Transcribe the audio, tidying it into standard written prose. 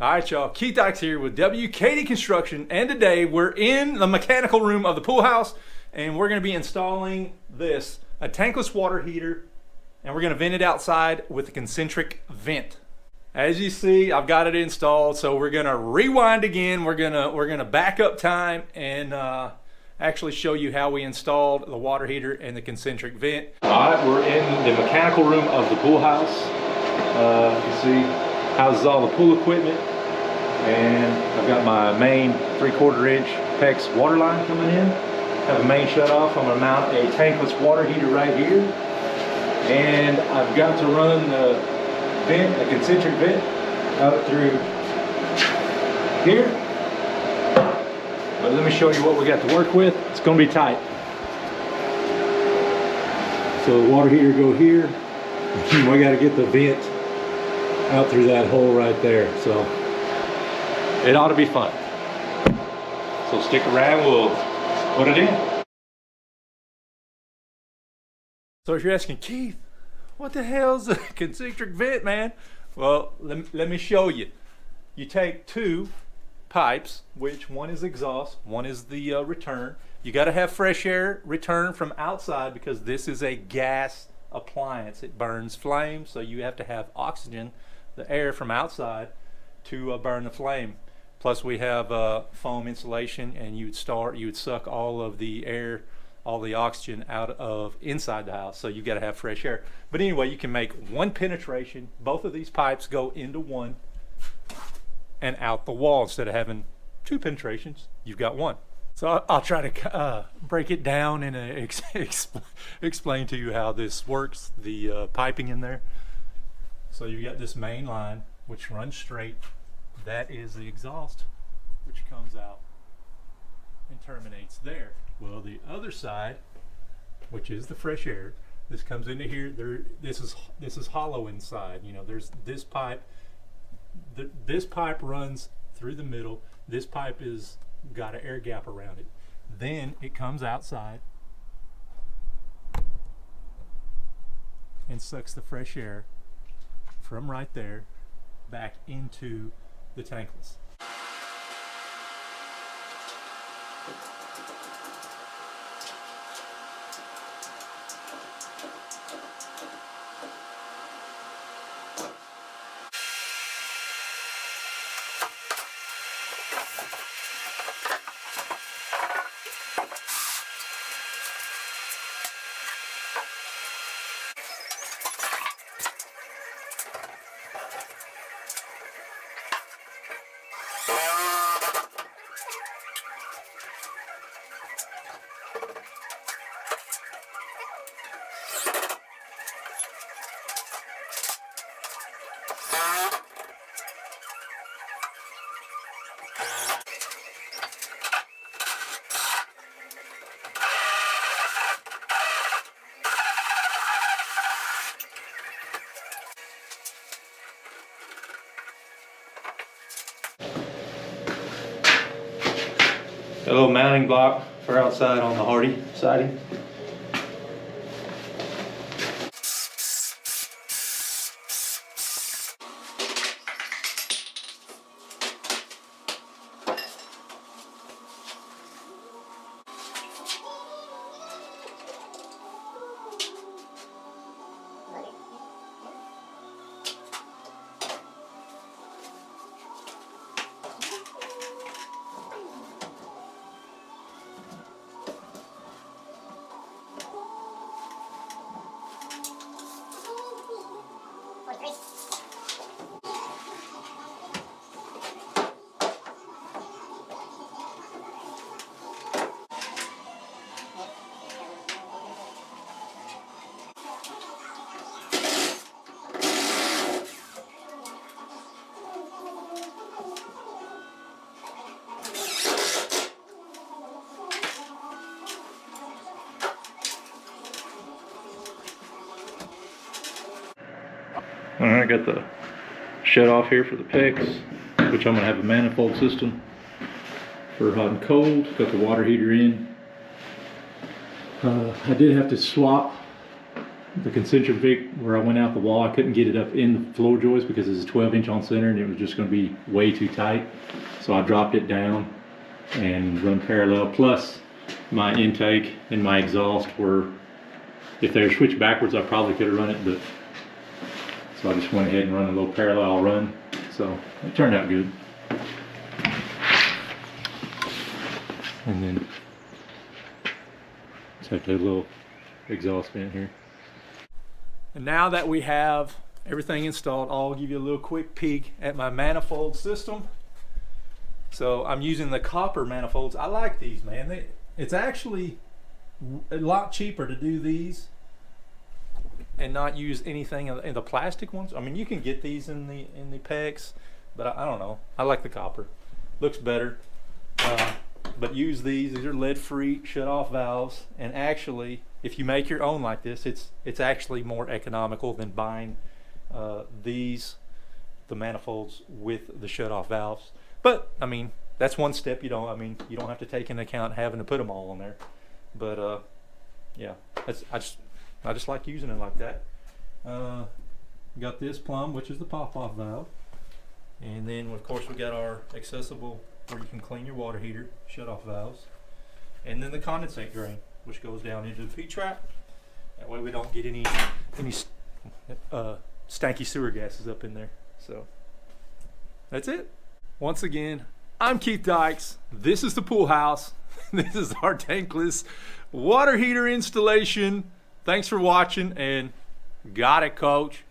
All right, y'all. Keith Dykes here with W.K.D. Construction, and today we're in the mechanical room of the pool house, and we're going to be installing this, a tankless water heater, and we're going to vent it outside with a concentric vent. As you see, I've got it installed, so we're going to rewind again. We're going to back up time and actually show you how we installed the water heater and the concentric vent. All right, we're in the mechanical room of the pool house. You can see houses all the pool equipment, and I've got my main 3/4 inch PEX water line coming in. Have a main shut off. I'm going to mount a tankless water heater right here, and I've got to run the vent, the concentric vent, out through here. But let me show you what we got to work with. It's going to be tight. So the water heater go here. We got to get the vent out through that hole right there. So it ought to be fun. So stick around, we'll put it in. So if you're asking, Keith, what the hell's a concentric vent, man? Well, let me show you. You take two pipes, which one is exhaust, one is the return. You got to have fresh air return from outside because this is a gas appliance. It burns flames, so you have to have oxygen, the air from outside, to burn the flame. Plus we have foam insulation, and you would suck all of the air, all the oxygen out of inside the house, so you got to have fresh air. But anyway, you can make one penetration. Both of these pipes go into one and out the wall. Instead of having two penetrations, you've got one. So I'll try to break it down and explain to you how this works, the piping in there. So you got this main line which runs straight. That is the exhaust, which comes out and terminates there. Well, the other side, which is the fresh air, this comes into here. This is hollow inside. You know, there's this pipe. This pipe runs through the middle. This pipe is got an air gap around it. Then it comes outside and sucks the fresh air from right there back into the tankless. A little mounting block for outside on the Hardy siding. Alright, got the shut off here for the PEX, which I'm going to have a manifold system for hot and cold. Got the water heater in. I did have to swap the concentric Vic where I went out the wall. I couldn't get it up in the floor joist because it's a 12-inch on center and it was just going to be way too tight. So I dropped it down and run parallel. Plus my intake and my exhaust were, if they were switched backwards, I probably could have run it, but so I just went ahead and run a little parallel run. So it turned out good. And then take a little exhaust vent here. And now that we have everything installed, I'll give you a little quick peek at my manifold system. So I'm using the copper manifolds. I like these, man. It's actually a lot cheaper to do these and not use anything in the plastic ones. I mean, you can get these in the PEX, but I don't know. I like the copper. Looks better. But use these. These are lead-free shut-off valves, and actually, if you make your own like this, it's actually more economical than buying the manifolds with the shut-off valves. But I mean, that's one step you don't have to take into account having to put them all on there. But yeah, I just like using it like that. Got this plumb, which is the pop-off valve, and then of course we got our accessible where you can clean your water heater shut-off valves, and then the condensate drain, which goes down into the P-trap. That way we don't get any stanky sewer gases up in there. So that's it. Once again, I'm Keith Dykes. This is the pool house. This is our tankless water heater installation. Thanks for watching, and got it, coach.